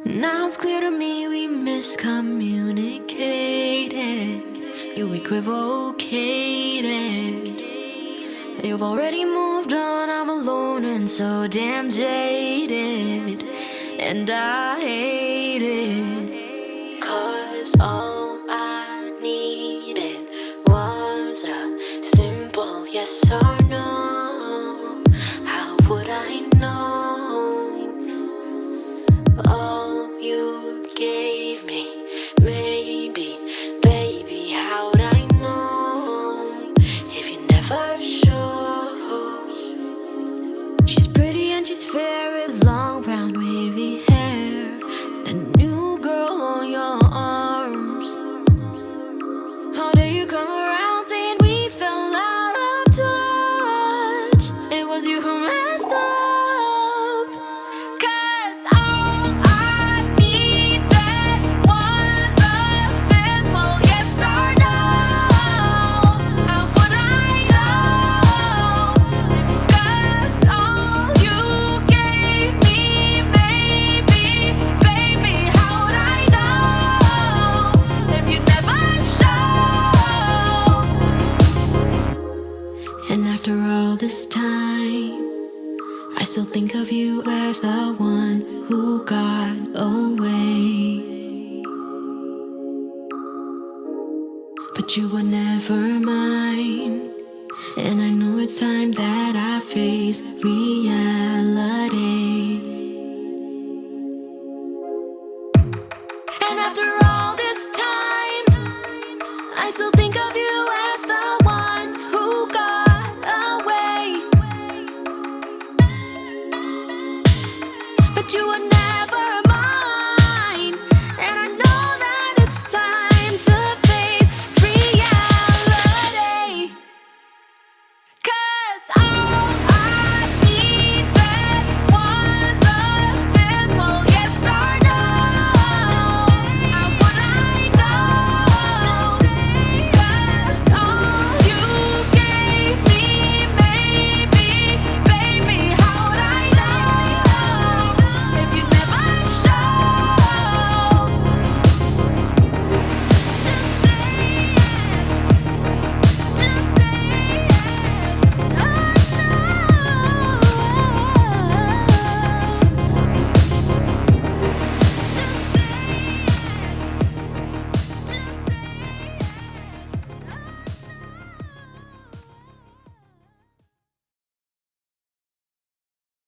Now it's clear to me we miscommunicated. You equivocated. You've already moved on, I'm alone and so damn jaded. And I hate it, 'cause all I needed was a simple yes or no. How would I know? All you gave me, maybe, baby, how'd I know if you never showed? She's pretty and she's fair with long brown wavy hair, the new girl on your arms. How dare you come around saying we fell out of touch? It was you who messed up. 'Cause all I needed was a simple yes or no. How would I know? 'Cause all you gave me, maybe, baby, how would I know if you never showed? And after all this time, I still think of you as the one who got away. But you were never mine, and I know it's time that I face reality.